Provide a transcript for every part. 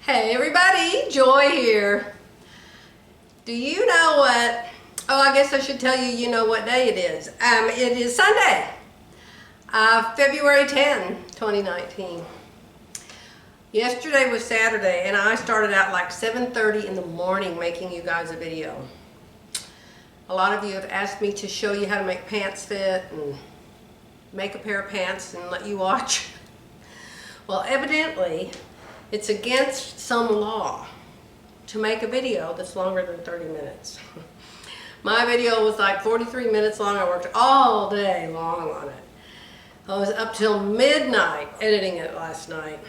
Hey everybody, Joy here. Do you know what, I guess I should tell you, you know what day it is. It is Sunday, February 10, 2019. Yesterday was Saturday and I started out like 7:30 in the morning making you guys a video. A lot of you have asked me to show you how to make pants fit and make a pair of pants and let you watch. Well, evidently, it's against some law to make a video that's longer than 30 minutes. My video was like 43 minutes long. I worked all day long on it. I was up till midnight editing it last night.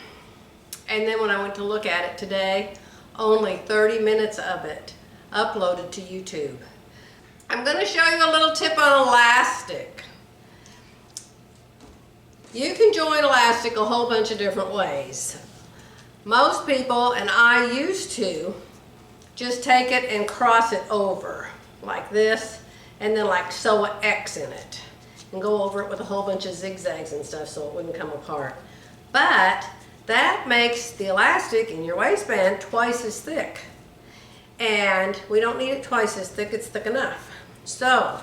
And then when I went to look at it today, only 30 minutes of it uploaded to YouTube. I'm going to show you a little tip on elastic. You can join elastic a whole bunch of different ways. Most people, and I used to, just take it and cross it over like this and then like sew an X in it and go over it with a whole bunch of zigzags and stuff so it wouldn't come apart. But that makes the elastic in your waistband twice as thick. And we don't need it twice as thick, it's thick enough. So,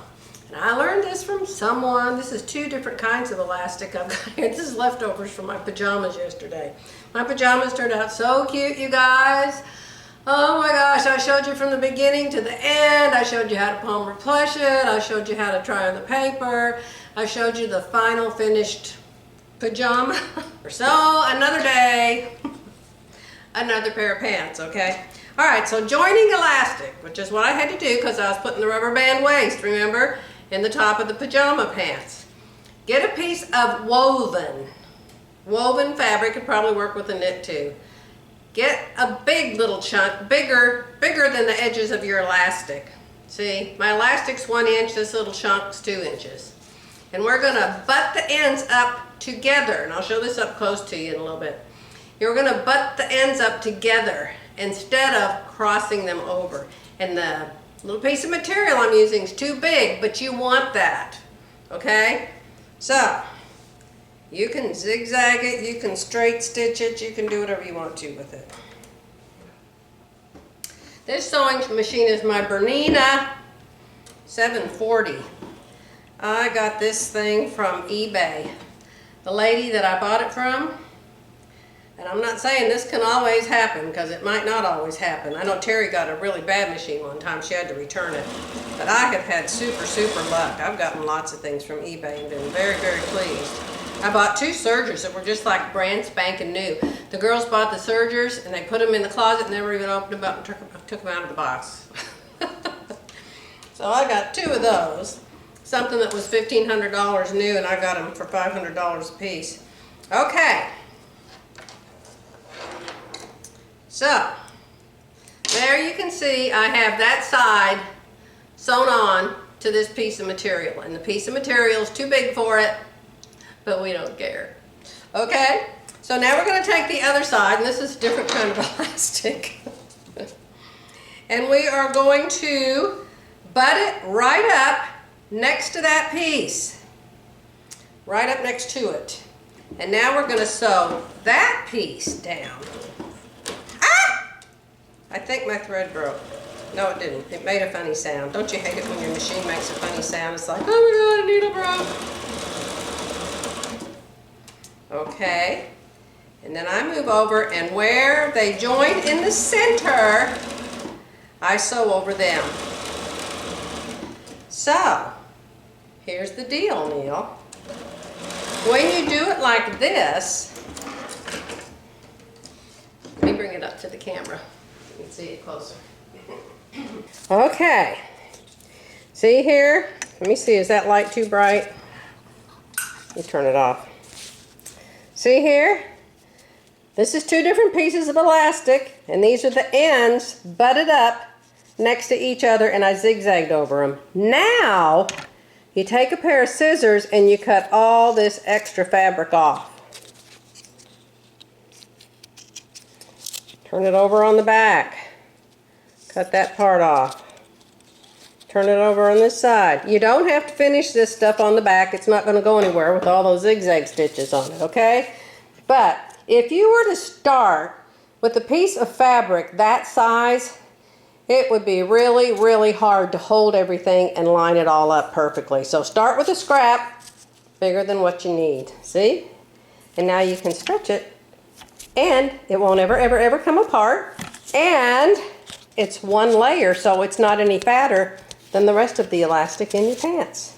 and I learned this from someone. This is two different kinds of elastic I've got here. This is leftovers from my pajamas yesterday. My pajamas turned out so cute, you guys. Oh my gosh, I showed you from the beginning to the end. I showed you how to palm plush it. I showed you how to try on the paper. I showed you the final finished pajama. So, another day, another pair of pants, okay? All right, so joining elastic, which is what I had to do because I was putting the rubber band waist, remember, in the top of the pajama pants. Get a piece of woven fabric, could probably work with a knit too. Get a big little chunk, bigger than the edges of your elastic. See, my elastic's 1 inch, this little chunk's 2 inches. And we're gonna butt the ends up together, and I'll show this up close to you in a little bit. You're gonna butt the ends up together instead of crossing them over. And the little piece of material I'm using is too big, but you want that, okay? So, you can zigzag it, you can straight stitch it, you can do whatever you want to with it. This sewing machine is my Bernhardt 740. I got this thing from eBay. The lady that I bought it from, and I'm not saying this can always happen, because it might not always happen. I know Terry got a really bad machine one time. She had to return it. But I have had super luck. I've gotten lots of things from eBay and been very pleased. I bought 2 sergers that were just like brand spanking new. The girls bought the sergers and they put them in the closet and never even opened them up and took them out of the box. So I got 2 of those. Something that was $1,500 new, and I got them for $500 a piece. Okay. So, there you can see I have that side sewn on to this piece of material. And the piece of material is too big for it, but we don't care. Okay? So now we're going to take the other side, and this is a different kind of elastic. And we are going to butt it right up next to that piece. Right up next to it. And now we're going to sew that piece down. I think my thread broke. No, it didn't. It made a funny sound. Don't you hate it when your machine makes a funny sound? It's like, oh my God, a needle broke. Okay. And then I move over, and where they join in the center, I sew over them. So, here's the deal, Neil. When you do it like this, let me bring it up to the camera. You can see it closer. Okay. See here? Let me see, is that light too bright? Let me turn it off. See here? This is 2 different pieces of elastic, and these are the ends butted up next to each other, and I zigzagged over them. Now, you take a pair of scissors and you cut all this extra fabric off. Turn it over on the back. Cut that part off. Turn it over on this side. You don't have to finish this stuff on the back. It's not going to go anywhere with all those zigzag stitches on it, okay? But if you were to start With a piece of fabric that size, it would be really, really hard to hold everything and line it all up perfectly. So start with a scrap bigger than what you need. See? And now you can stretch it and it won't ever, ever, ever come apart. And it's one layer, so it's not any fatter than the rest of the elastic in your pants.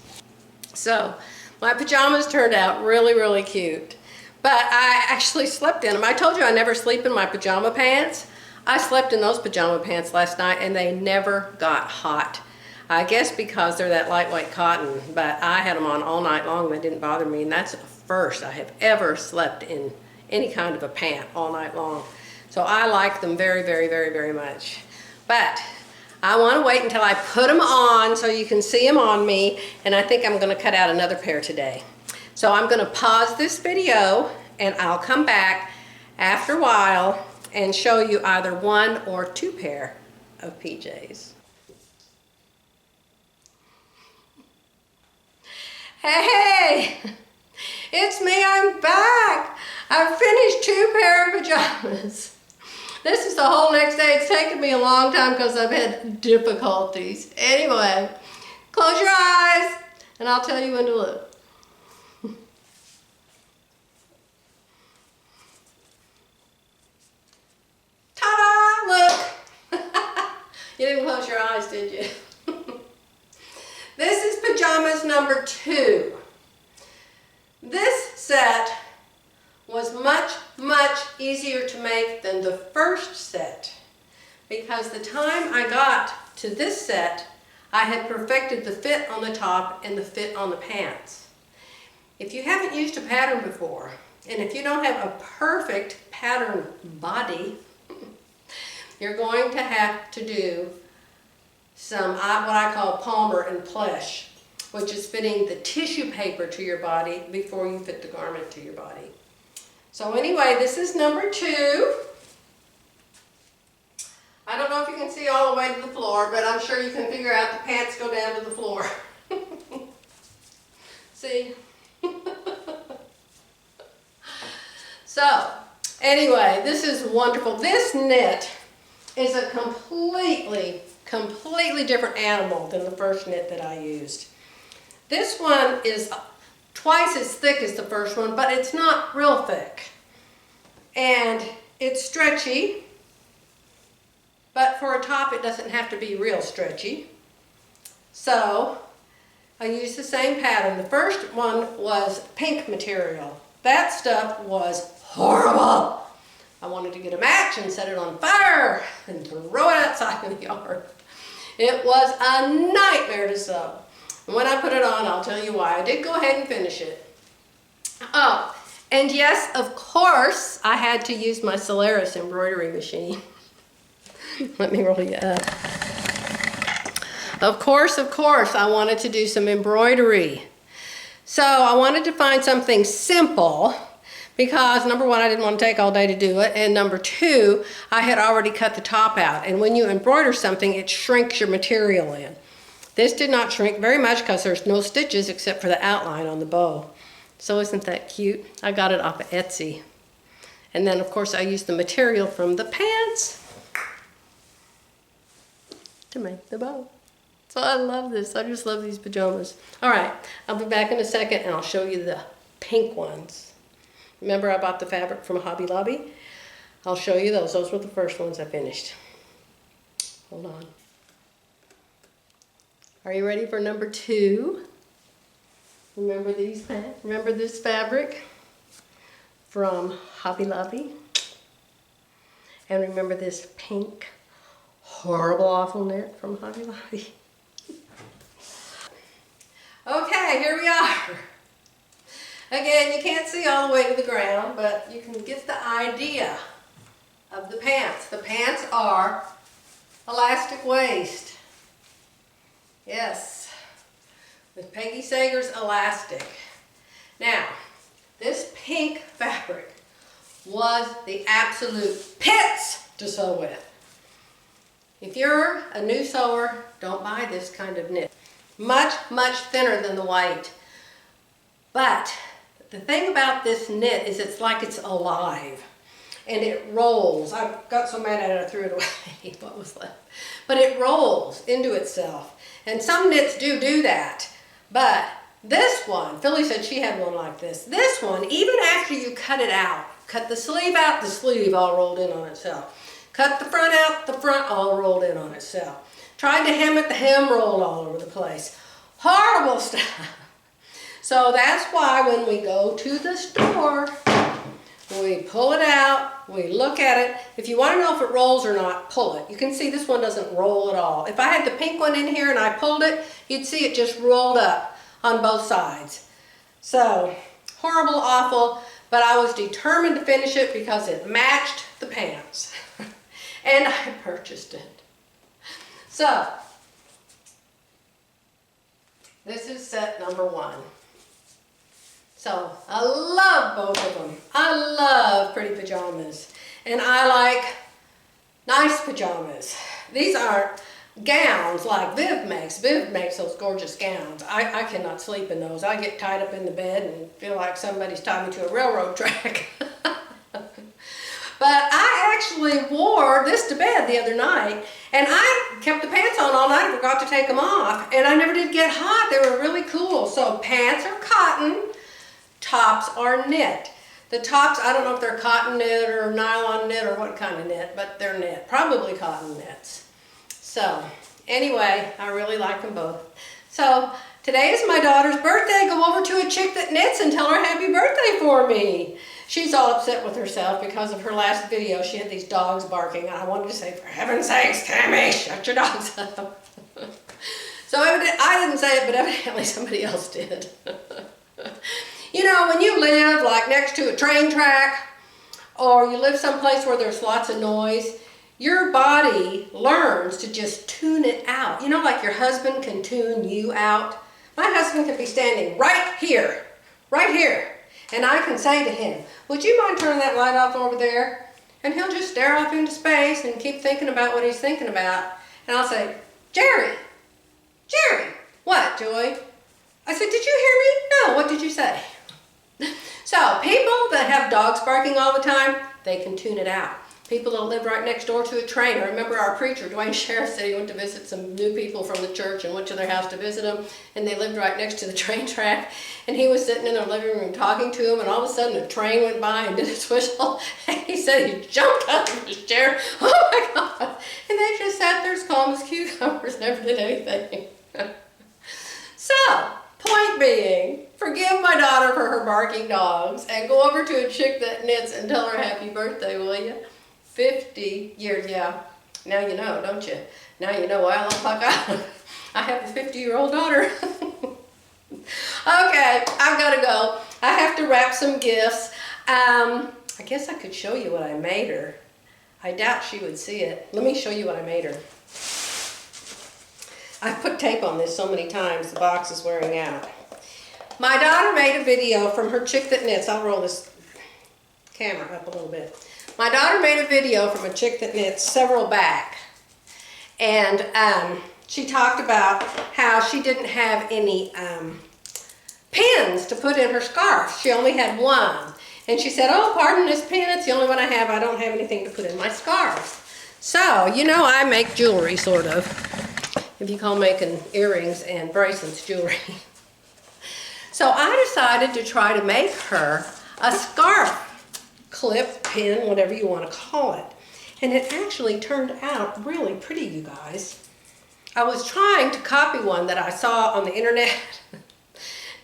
So my pajamas turned out really, really cute. But I actually slept in them. I told you I never sleep in my pajama pants. I slept in those pajama pants last night and they never got hot. I guess because they're that lightweight cotton, but I had them on all night long. They didn't bother me, and that's the first I have ever slept in any kind of a pant all night long. So I like them very, very, very, very much. But I want to wait until I put them on so you can see them on me, and I think I'm going to cut out another pair today. So I'm going to pause this video and I'll come back after a while and show you either one or two pair of PJs. Hey, it's me, I'm back. I've finished two pair of pajamas. This is the whole next day. It's taken me a long time because I've had difficulties. Anyway, close your eyes and I'll tell you when to look. Ta-da! Look! You didn't close your eyes, did you? This is pajamas number 2. This set was much, much easier to make than the first set because the time I got to this set, I had perfected the fit on the top and the fit on the pants. If you haven't used a pattern before, and if you don't have a perfect pattern body, you're going to have to do some what I call palmer and plesh, which is fitting the tissue paper to your body before you fit the garment to your body. So anyway, this is number 2. I don't know if you can see all the way to the floor, but I'm sure you can figure out the pants go down to the floor. See? So, anyway, this is wonderful. This knit is a completely different animal than the first knit that I used. This one is twice as thick as the first one, but it's not real thick. And it's stretchy, but for a top it doesn't have to be real stretchy. So I used the same pattern. The first one was pink material. That stuff was horrible. I wanted to get a match and set it on fire and throw it outside in the yard. It was a nightmare to sew. And when I put it on, I'll tell you why. I did go ahead and finish it. Oh, and yes, of course, I had to use my Solaris embroidery machine. Let me roll you up. Of course, I wanted to do some embroidery. So I wanted to find something simple because number 1, I didn't want to take all day to do it, and number 2, I had already cut the top out, and when you embroider something, it shrinks your material in. This did not shrink very much because there's no stitches except for the outline on the bow. So isn't that cute? I got it off of Etsy. And then of course I used the material from the pants to make the bow. So I love this. I just love these pajamas. All right, I'll be back in a second and I'll show you the pink ones. Remember I bought the fabric from Hobby Lobby? I'll show you those. Those were the first ones I finished. Hold on. Are you ready for number 2? Remember these pants? Remember this fabric from Hobby Lobby? And remember this pink, horrible, awful knit from Hobby Lobby? Okay, here we are. Again, you can't see all the way to the ground, but you can get the idea of the pants. The pants are elastic waist. Yes, with Peggy Sager's elastic. Now, this pink fabric was the absolute pits to sew with. If you're a new sewer, don't buy this kind of knit. Much, much thinner than the white. But the thing about this knit is it's like it's alive. and it rolls. I got so mad at it I threw it away, what was left. But it rolls into itself. And some knits do that. But this one, Philly said she had one like this. This one, even after you cut it out, cut the sleeve out, the sleeve all rolled in on itself. Cut the front out, the front all rolled in on itself. Tried to hem it, the hem rolled all over the place. Horrible stuff. So that's why when we go to the store, we pull it out, we look at it. If you want to know if it rolls or not, pull it. You can see this one doesn't roll at all. If I had the pink one in here and I pulled it, you'd see it just rolled up on both sides. So, horrible, awful, but I was determined to finish it because it matched the pants. And I purchased it. So, this is set number 1. So, I love both of them. I love pretty pajamas. And I like nice pajamas. These aren't gowns like Viv makes. Viv makes those gorgeous gowns. I cannot sleep in those. I get tied up in the bed and feel like somebody's tied me to a railroad track. But I actually wore this to bed the other night, and I kept the pants on all night and forgot to take them off, and I never did get hot. They were really cool. So pants are cotton, tops are knit. The tops, I don't know if they're cotton knit or nylon knit or what kind of knit, but they're knit, probably cotton knits. So anyway, I really like them both. So today is my daughter's birthday. Go over to a chick that knits and tell her happy birthday for me. She's all upset with herself because of her last video. She had these dogs barking. I wanted to say, for heaven's sakes, Tammy, shut your dogs up. So I didn't say it, but evidently somebody else did. You know, when you live like next to a train track, or you live someplace where there's lots of noise, your body learns to just tune it out. You know, like your husband can tune you out. My husband can be standing right here, and I can say to him, would you mind turning that light off over there? And he'll just stare off into space and keep thinking about what he's thinking about. And I'll say, Jerry, what, Joy? I said, did you hear me? No, what did you say? So people that have dogs barking all the time, they can tune it out. People that live right next door to a train. I remember our preacher, Dwayne Sheriff, said he went to visit some new people from the church and went to their house to visit them, and they lived right next to the train track, and he was sitting in their living room talking to them, and all of a sudden a train went by and did its whistle, and he said he jumped out of his chair. Oh my God. And they just sat there as calm as cucumbers, never did anything. So, point being, forgive my daughter for her barking dogs, and go over to a chick that knits and tell her happy birthday, will you? 50 years, yeah. Now you know, don't you? Now you know why I look like I have a 50-year-old daughter. Okay, I've got to go. I have to wrap some gifts. I guess I could show you what I made her. I doubt she would see it. Let me show you what I made her. I've put tape on this so many times, the box is wearing out. My daughter made a video from her chick that knits. I'll roll this camera up a little bit. My daughter made a video from a chick that knits several back, and she talked about how she didn't have any pins to put in her scarf. She only had one, and she said, oh, pardon this pin, it's the only one I have. I don't have anything to put in my scarf. So, you know, I make jewelry, sort of, if you call making earrings and bracelets jewelry. So I decided to try to make her a scarf clip, pin, whatever you want to call it. And it actually turned out really pretty, you guys. I was trying to copy one that I saw on the internet.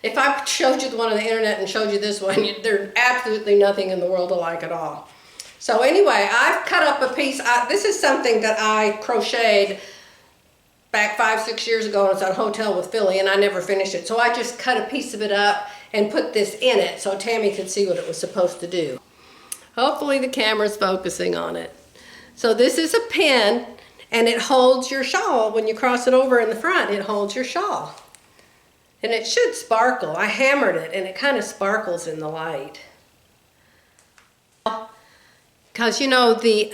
If I showed you the one on the internet and showed you this one, there's absolutely nothing in the world alike at all. So anyway, I've cut up a piece. This is something that I crocheted back 5-6 years ago. I was at a hotel with Philly and I never finished it. So I just cut a piece of it up and put this in it so Tammy could see what it was supposed to do. Hopefully the camera's focusing on it. So this is a pin, and it holds your shawl. When you cross it over in the front, it holds your shawl. And it should sparkle. I hammered it, and it kind of sparkles in the light. Because, you know, the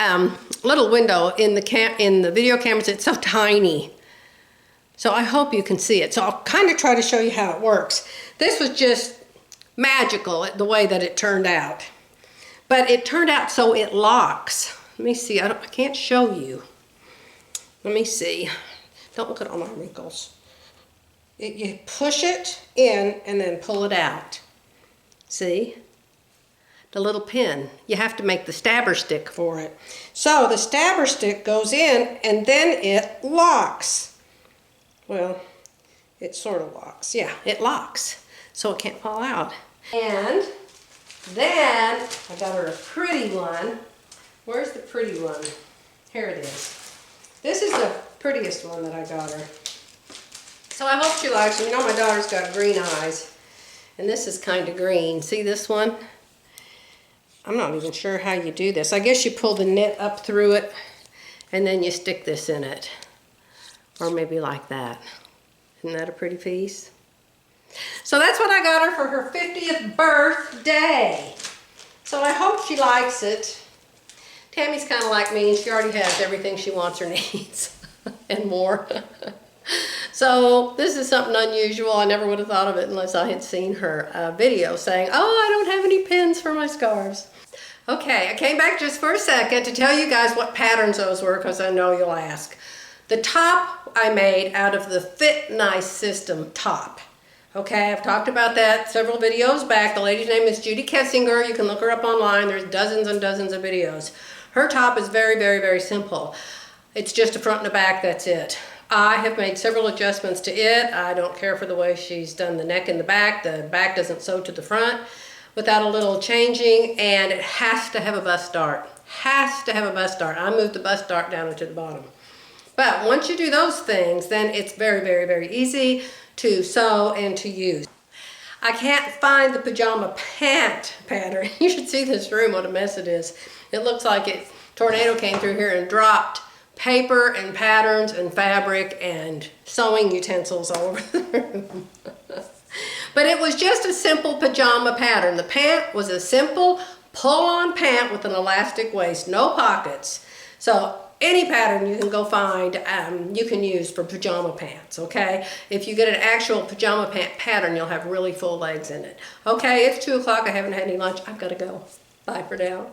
little window in the video cameras, it's so tiny. So I hope you can see it. So I'll kind of try to show you how it works. This was just magical, the way that it turned out. But it turned out so it locks. Let me see, I can't show you. Let me see. Don't look at all my wrinkles. You push it in and then pull it out. See? The little pin. You have to make the stabber stick for it. So the stabber stick goes in and then it locks. Well, it sort of locks. Yeah, it locks. So it can't fall out. And then I got her a pretty one. Where's the pretty one? Here it is. This is the prettiest one that I got her. So I hope she likes it. You know my daughter's got green eyes. And this is kind of green. See this one? I'm not even sure how you do this. I guess you pull the knit up through it and then you stick this in it. Or maybe like that. Isn't that a pretty piece? So that's what I got her for her 50th birthday. So I hope she likes it. Tammy's kind of like me, and she already has everything she wants or needs and more. So this is something unusual. I never would have thought of it unless I had seen her video saying, oh, I don't have any pins for my scarves. Okay, I came back just for a second to tell you guys what patterns those were, because I know you'll ask. The top I made out of the Fit Nice system top. Okay, I've talked about that several videos back. The lady's name is Judy Kessinger. You can look her up online. There's dozens and dozens of videos. Her top is very, very, very simple. It's just a front and a back, that's it. I have made several adjustments to it. I don't care for the way she's done the neck and the back. The back doesn't sew to the front without a little changing, and it has to have a bust dart. Has to have a bust dart. I moved the bust dart down into the bottom. But once you do those things, then it's very, very, very easy to sew and to use. I can't find the pajama pant pattern. You should see this room, what a mess it is. It looks like a tornado came through here and dropped paper and patterns and fabric and sewing utensils all over the room. But it was just a simple pajama pattern. The pant was a simple pull-on pant with an elastic waist, no pockets. So any pattern you can go find, you can use for pajama pants, okay? If you get an actual pajama pant pattern, you'll have really full legs in it. Okay, it's 2 o'clock. I haven't had any lunch. I've got to go. Bye for now.